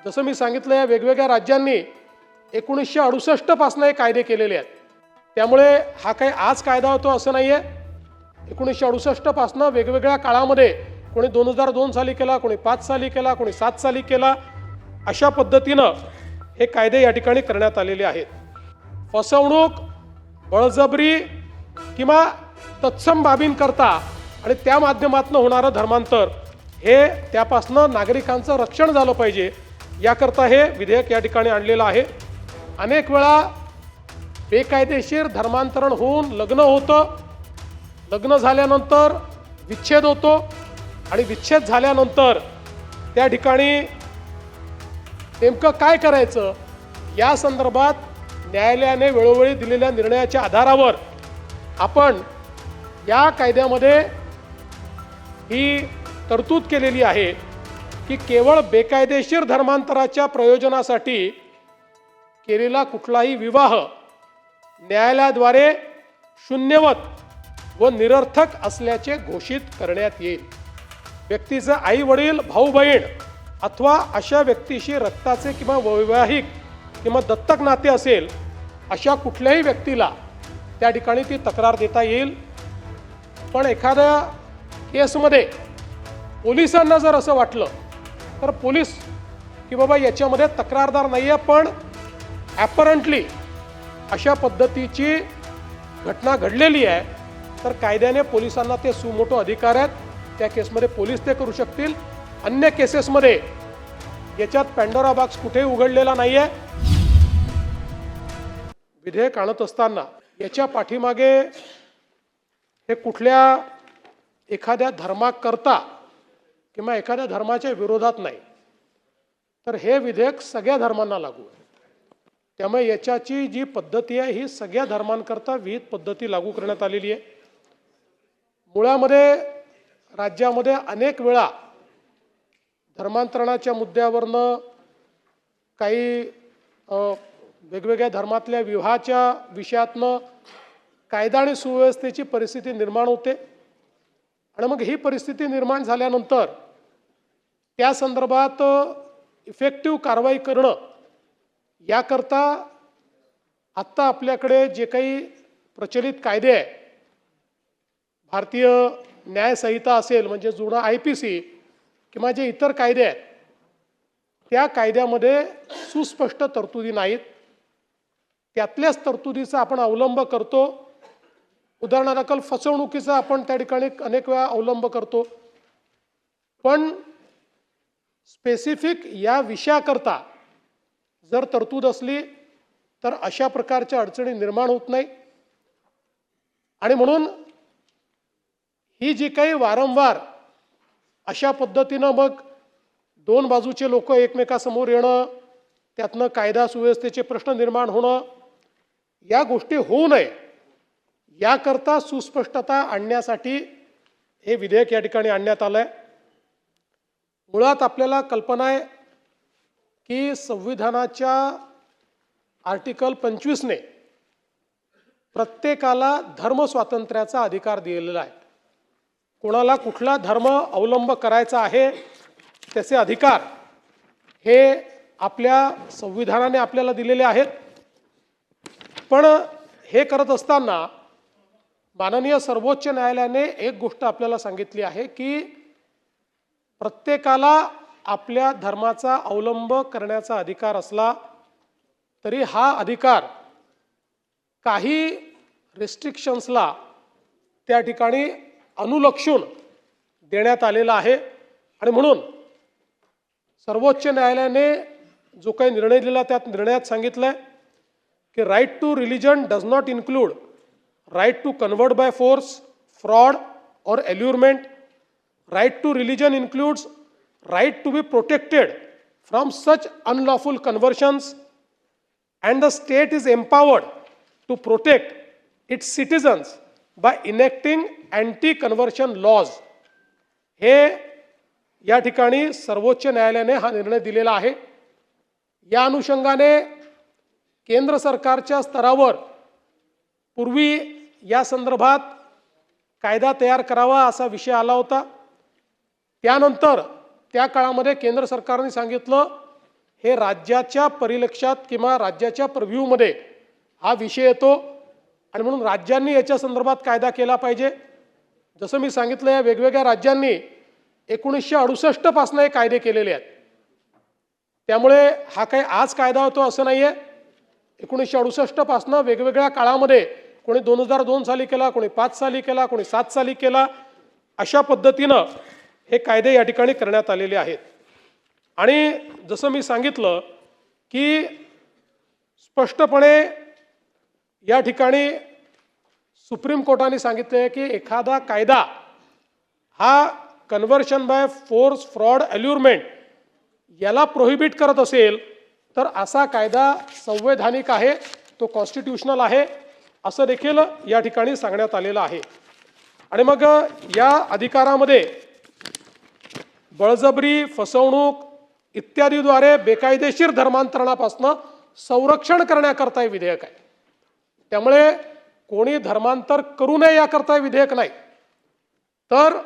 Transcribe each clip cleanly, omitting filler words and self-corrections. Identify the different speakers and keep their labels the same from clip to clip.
Speaker 1: जसं मी सांगितलं, या वेगवेगळ्या राज्यांनी 1968 पासून हे कायदे केलेले आहेत. त्यामुळे हा काही आज कायदा होतो असं नाही आहे. 1968 पासून वेगवेगळ्या काळामध्ये कोणी 2002 साली केला, कोणी 5 साली केला, कोणी 7 साली केला, अशा पद्धतीनं हे कायदे या ठिकाणी करण्यात आलेले आहेत. फसवणूक, बळजबरी किंवा तत्सम बाबींकरता आणि त्या माध्यमातून होणारं धर्मांतर हे त्यापासून नागरिकांचं रक्षण झालं पाहिजे, याकरता हे विधेयक या ठिकाणी आणलेलं आहे. अनेक वेळा बेकायदेशीर धर्मांतरण होऊन लग्न होतं, लग्न झाल्यानंतर विच्छेद होतो आणि विच्छेद झाल्यानंतर त्या ठिकाणी नेमकं काय करायचं या संदर्भात न्यायालयाने वेळोवेळी दिलेल्या निर्णयाच्या आधारावर आपण या कायद्यामध्ये ही तरतूद केलेली आहे की केवळ बेकायदेशीर धर्मांतराच्या प्रयोजनासाठी केलेला कुठलाही विवाह न्यायालयाद्वारे शून्यवत व निरर्थक असल्याचे घोषित करण्यात येईल. व्यक्तीचे आई वडील, भाऊ बहीण अथवा अशा व्यक्तीशी रक्ताचे किंवा वैवाहिक किंवा दत्तक नाते असेल अशा कुठल्याही व्यक्तीला त्या ठिकाणी ती तक्रार देता येईल. पण एखाद्या केसमध्ये पोलिसांना जर असं वाटलं तर पोलीस की बाबा याच्यामध्ये तक्रारदार नाही आहे, पण ॲपरंटली अशा पद्धतीची घटना घडलेली आहे, तर कायद्याने पोलिसांना ते सुमोटो अधिकार आहेत. त्या केसमध्ये पोलीस ते करू शकतील. अन्य केसेसमध्ये याच्यात पॅन्डोरा बॉक्स कुठेही उघडलेला नाही आहे. विधेयक आणत असताना याच्या पाठीमागे हे कुठल्या एखाद्या धर्माकरता किंवा एखाद्या धर्माच्या विरोधात नाही, तर हे विधेयक सगळ्या धर्मांना लागू आहे. त्यामुळे याच्याची जी पद्धती आहे ही सगळ्या धर्मांकरता विहित पद्धती लागू करण्यात आलेली आहे. मुळामध्ये राज्यामध्ये अनेक वेळा धर्मांतरणाच्या मुद्द्यावरनं काही वेगवेगळ्या धर्मातल्या विवाहाच्या विषयातनं कायदा आणि सुव्यवस्थेची परिस्थिती निर्माण होते आणि मग ही परिस्थिती निर्माण झाल्यानंतर त्या संदर्भात इफेक्टिव्ह कारवाई करणं याकरता आत्ता आपल्याकडे जे काही प्रचलित कायदे आहे, भारतीय न्यायसंहिता असेल म्हणजे जुना IPC किंवा जे इतर कायदे आहेत, त्या कायद्यामध्ये सुस्पष्ट तरतुदी नाहीत. त्यातल्याच तरतुदीचा आपण अवलंब करतो. उदाहरणादाखल फसवणुकीचा आपण त्या ठिकाणी अनेक वेळा अवलंब करतो, पण स्पेसिफिक या विषयाकरता जर तरतूद असली तर अशा प्रकारच्या अडचणी निर्माण होत नाही. आणि म्हणून ही जी काही वारंवार अशा पद्धतीनं मग दोन बाजूचे लोक एकमेकासमोर येणं, त्यातनं कायदा सुव्यवस्थेचे प्रश्न निर्माण होणं, या गोष्टी होऊ नये याकरता सुस्पष्टता आणण्यासाठी हे विधेयक या ठिकाणी आणण्यात आलं आहे. मुळात आपल्याला कल्पना आहे की संविधानाच्या आर्टिकल 25ने प्रत्येकाला धर्म स्वातंत्र्याचा अधिकार दिलेला आहे. कोणाला कुठला धर्म अवलंब करायचा आहे त्याचे अधिकार हे आपल्या संविधानाने आपल्याला दिलेले आहेत. पण हे करत असताना माननीय सर्वोच्च न्यायालयाने एक गोष्ट आपल्याला सांगितली आहे की प्रत्येकाला आपल्या धर्माचा अवलंब करण्याचा अधिकार असला तरी हा अधिकार काही रिस्ट्रिक्शन्सला त्या ठिकाणी अनुलक्षून देण्यात आलेला आहे. आणि म्हणून सर्वोच्च न्यायालयाने जो काही निर्णय दिला त्यात निर्णयात सांगितलं की right to religion does not include right to convert by force, fraud और allurement. Right to religion includes right to be protected from such unlawful conversions, and the state is empowered to protect its citizens by enacting anti-conversion laws. हे या ठिकाणी सर्वोच्च न्यायालयाने हा निर्णय दिलेला आहे. या अनुषंगाने केंद्र सरकारच्या स्तरावर पूर्वी या संदर्भात कायदा तयार करावा असा विषय आला होता. त्यानंतर त्या काळामध्ये केंद्र सरकारने सांगितलं हे राज्याच्या परिलक्षात किंवा राज्याच्या प्रिव्ह्यूमध्ये हा विषय येतो आणि म्हणून राज्यांनी याच्या संदर्भात कायदा केला पाहिजे। जसं मी सांगितलं, या वेगवेगळ्या राज्यांनी 1968 पासून हे कायदे केलेले आहेत। त्यामुळे हा काही आज कायदा होतो असं नाहीये। 1968 पासून वेगवेगळ्या काळामध्ये कोणी 2002 साली केला, कोणी 5 साली केला, कोणी 7 साली केला, अशा पद्धतीनं हे कायदे या ठिकाणी करण्यात आलेले आहेत। आणि जसं मी सांगितलं की स्पष्टपणे या ठिकाणी सुप्रीम कोर्टाने सांगितले की एखादा कायदा हा कन्व्हर्शन बाय फोर्स, फ्रॉड, अल्युरमेंट याला प्रोहिबिट करत असेल तर असा कायदा संवैधानिक आहे, तो कॉन्स्टिट्यूशनल आहे असं देखील या ठिकाणी सांगण्यात आलेलं आहे। आणि मग या अधिकारामध्ये बळजबरी, फसवणूक इत्यादीद्वारे बेकायदेशीर धर्मांतरणापासून संरक्षण करण्याकरता हे विधेयक आहे। त्यामुळे कोणी धर्मांतर करू नये याकरता हे विधेयक नाही, तर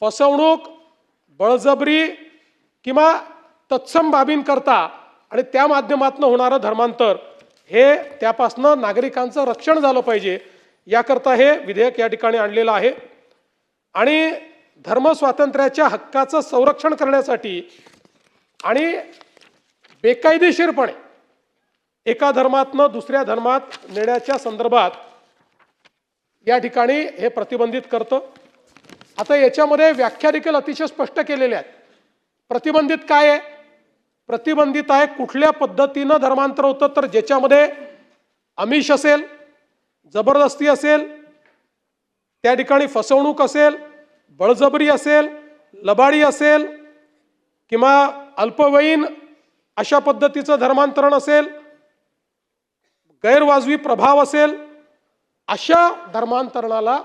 Speaker 1: फसवणूक, बळजबरी किंवा तत्सम बाबींकरता आणि त्या माध्यमातून होणारं धर्मांतर हे त्यापासून नागरिकांचं रक्षण झालं पाहिजे याकरता हे विधेयक या ठिकाणी आणलेलं आहे। आणि धर्मस्वातंत्र्याच्या हक्काचं संरक्षण करण्यासाठी आणि बेकायदेशीरपणे एका धर्मातनं दुसऱ्या धर्मात नेण्याच्या संदर्भात या ठिकाणी हे प्रतिबंधित करतं। आता याच्यामध्ये व्याख्या देखील अतिशय स्पष्ट केलेल्या आहेत। प्रतिबंधित काय आहे? प्रतिबंधित आहे कुठल्या पद्धतीनं धर्मांतर होतं, तर ज्याच्यामध्ये आमिष असेल, जबरदस्ती असेल, त्या ठिकाणी फसवणूक असेल, बळजबरी असेल, लबाडी असेल किंवा अल्पवयीन अशा पद्धतीचं धर्मांतरण असेल, गैरवाजवी प्रभाव असेल, अशा धर्मांतरणाला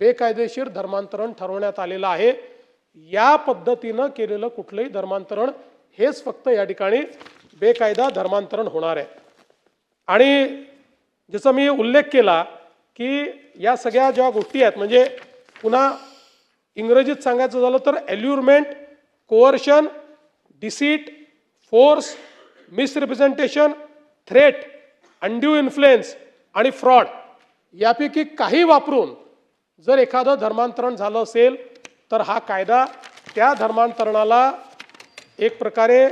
Speaker 1: बेकायदेशीर धर्मांतरण ठरवण्यात आलेलं आहे। या पद्धतीनं केलेलं कुठलंही धर्मांतरण हेच फक्त या ठिकाणी बेकायदा धर्मांतरण होणार आहे। आणि जसं मी उल्लेख केला की या सगळ्या ज्या गोष्टी आहेत, म्हणजे पुन्हा इंग्रजीत सांगायचं झालं तर allurement, coercion, deceit, force, misrepresentation, threat, undue influence आणि फ्रॉड यापैकी काही वापरून जर एखादं धर्मांतरण झालं असेल तर हा कायदा त्या धर्मांतरणाला एक प्रकारे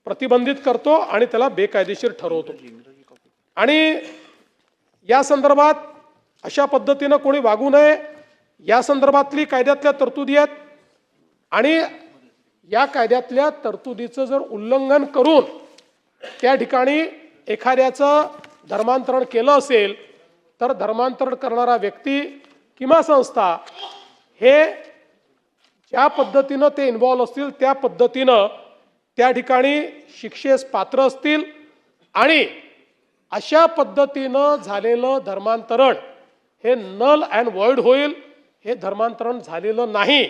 Speaker 1: प्रतिबंधित करतो आणि त्याला बेकायदेशीर ठरवतो। आणि या संदर्भात अशा पद्धतीनं कोणी वागू नये या संदर्भातली कायद्यातल्या तरतुदी आहेत। आणि या कायद्यातल्या तरतुदीचं जर उल्लंघन करून त्या ठिकाणी एखाद्याचं धर्मांतरण केलं असेल तर धर्मांतरण करणारा व्यक्ती किंवा संस्था हे ज्या पद्धतीनं ते इन्व्हॉल्व असतील त्या पद्धतीनं त्या ठिकाणी शिक्षेस पात्र असतील। आणि अशा पद्धतीनं झालेलं धर्मांतरण हे नल अँड व्हॉइड होईल, हे धर्मांतरण झालेलं नाही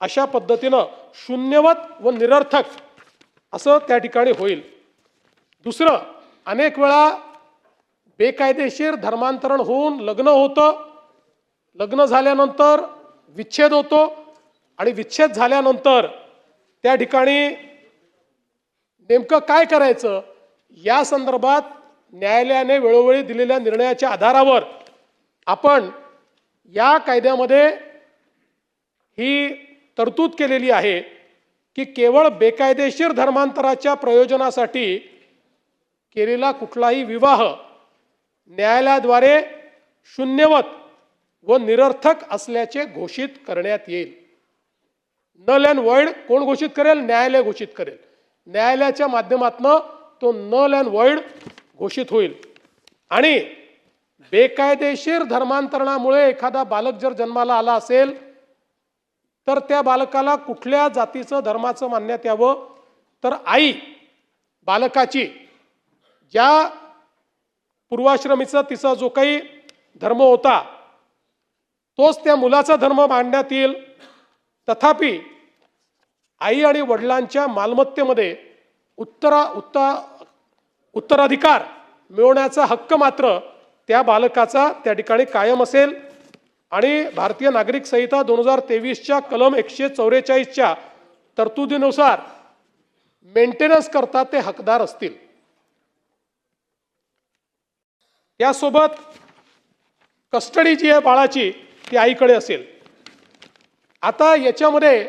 Speaker 1: अशा पद्धतीनं शून्यवत व निरर्थक असं त्या ठिकाणी होईल। दुसरं, अनेक वेळा बेकायदेशीर धर्मांतरण होऊन लग्न होतं, लग्न झाल्यानंतर विच्छेद होतो आणि विच्छेद झाल्यानंतर त्या ठिकाणी नेमकं काय करायचं या संदर्भात न्यायालयाने वेळोवेळी दिलेल्या निर्णयाच्या आधारावर आपण या कायद्यामध्ये ही तरतूद केलेली आहे की केवळ बेकायदेशीर धर्मांतराच्या प्रयोजनासाठी केलेला कुठलाही विवाह न्यायालयाद्वारे शून्यवत व निरर्थक असल्याचे घोषित करण्यात येईल। नल अँड व्हॉइड कोण घोषित करेल? न्यायालय घोषित करेल। न्यायालयाच्या माध्यमातून तो नल अँड व्हॉइड घोषित होईल। आणि बेकायदेशीर धर्मांतरणामुळे एखादा बालक जर जन्माला आला असेल तर त्या बालकाला कुठल्या जातीचं धर्माचं मानण्यात यावं, तर आई बालकाची ज्या पूर्वाश्रमीचा तिचा जो काही धर्म होता तोच त्या मुलाचा धर्म मानण्यात येईल। तथापि आई आणि वडिलांच्या मालमत्तेमध्ये उत्तराधिकार मिळवण्याचा हक्क मात्र त्या बालकाचा त्या ठिकाणी कायम असेल। आणि भारतीय नागरिक संहिता 2023च्या कलम 144च्या तरतुदीनुसार मेंटेनन्स करता ते हकदार असतील। यासोबत कस्टडी जी आहे बाळाची ती आईकडे असेल। आता याच्यामध्ये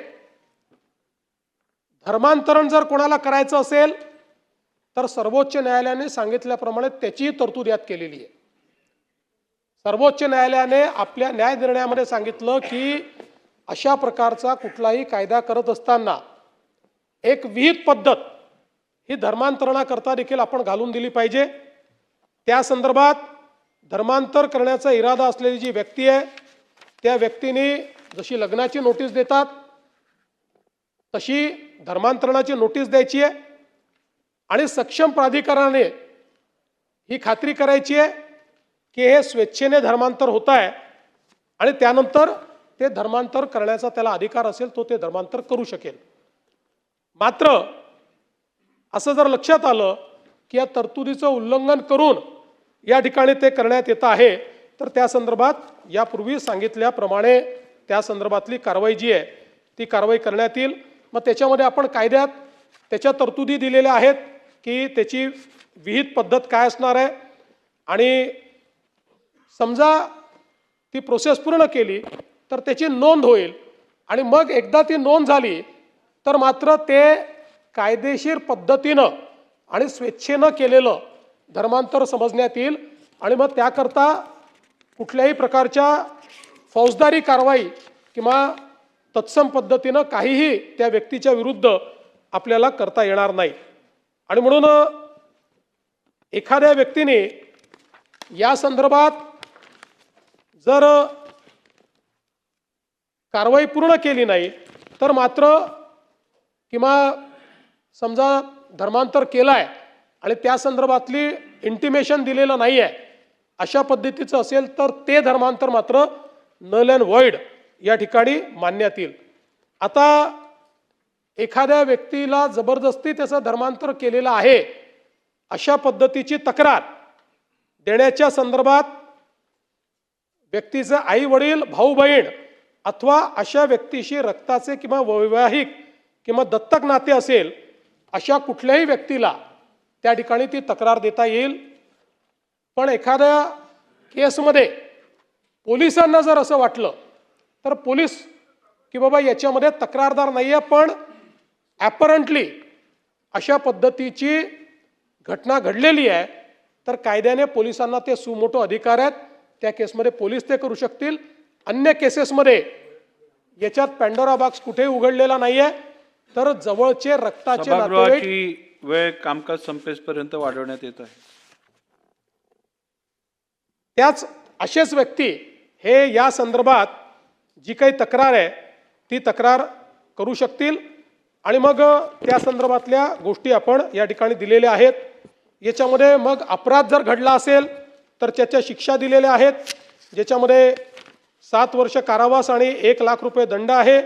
Speaker 1: धर्मांतरण जर कोणाला करायचं असेल तर सर्वोच्च न्यायालयाने सांगितल्याप्रमाणे त्याची तरतूद यात केलेली आहे। सर्वोच्च न्यायालयाने आपल्या न्याय निर्णयामध्ये सांगितलं की अशा प्रकारचा कुठलाही कायदा करत असताना एक विहित पद्धत ही धर्मांतरणाकरता देखील आपण घालून दिली पाहिजे। त्या संदर्भात धर्मांतर करण्याचा इरादा असलेली जी व्यक्ती आहे त्या व्यक्तीने जशी लग्नाची नोटीस देतात तशी धर्मांतरणाची नोटीस द्यायची आहे आणि सक्षम प्राधिकरणाने ही खात्री करायची आहे की हे स्वेच्छेने धर्मांतर होत आहे आणि त्यानंतर ते धर्मांतर करण्याचा त्याला अधिकार असेल तो ते धर्मांतर करू शकेल। मात्र असं जर लक्षात आलं की या तरतुदीचं उल्लंघन करून या ठिकाणी ते करण्यात येत आहे तर त्या संदर्भात यापूर्वी सांगितल्याप्रमाणे त्या संदर्भातली कारवाई जी आहे ती कारवाई करण्यात येईल। मग त्याच्यामध्ये आपण कायद्यात त्याच्या तरतुदी दिलेल्या आहेत की त्याची विहित पद्धत काय असणार आहे आणि समजा ती प्रोसेस पूर्ण केली तर त्याची नोंद होईल आणि मग एकदा ती नोंद झाली तर मात्र ते कायदेशीर पद्धतीनं आणि स्वेच्छेनं केलेलं धर्मांतर समजण्यात येईल आणि मग त्याकरता कुठल्याही प्रकारच्या फौजदारी कारवाई किंवा तत्सम पद्धतीनं काहीही त्या व्यक्तीच्या विरुद्ध आपल्याला करता येणार नाही। आणि म्हणून एखाद्या व्यक्तीने या संदर्भात जर कारवाई पूर्ण केली नाही तर मात्र किंवा समजा धर्मांतर केलाय आणि त्या संदर्भातली इंटिमेशन दिलेलं नाही आहे अशा पद्धतीचं असेल तर ते धर्मांतर मात्र नल अँड व्हॉइड या ठिकाणी मानण्यात येईल। आता एखाद्या व्यक्तीला जबरदस्ती त्याचं धर्मांतर केलेलं आहे अशा पद्धतीची तक्रार देण्याच्या संदर्भात व्यक्तीचे आई वडील भाऊ बहीण अथवा अशा व्यक्तीशी रक्ताचे किंवा वैवाहिक किंवा दत्तक नाते असेल अशा कुठल्याही व्यक्तीला त्या ठिकाणी ती तक्रार देता येईल। पण एखाद्या केसमध्ये पोलिसांना जर असं वाटलं तर पोलीस की बाबा याच्यामध्ये तक्रारदार नाही आहे पण ॲपरंटली अशा पद्धतीची घटना घडलेली आहे तर कायद्याने पोलिसांना ते सुमोटो अधिकार आहेत, त्या केसमध्ये पोलीस ते करू शकतील। अन्य केसेसमध्ये याच्यात पॅन्डोरा बॉक्स कुठेही उघडलेला नाही आहे तर जवळचे रक्ताचे नातेवाईक
Speaker 2: वेळ कामकाज संपेपर्यंत वाढवण्यात येत आहे।
Speaker 1: त्याच असेच व्यक्ती हे या संदर्भात जी काही तक्रार आहे ती तक्रार करू शकतील आणि मग त्या संदर्भातल्या गोष्टी आपण या ठिकाणी दिलेल्या आहेत। याच्यामध्ये मग अपराध जर घडला असेल तर त्याच्या शिक्षा दिलेल्या आहेत ज्याच्यामध्ये 7 वर्ष कारावास आणि 1 लाख रुपये दंड आहे।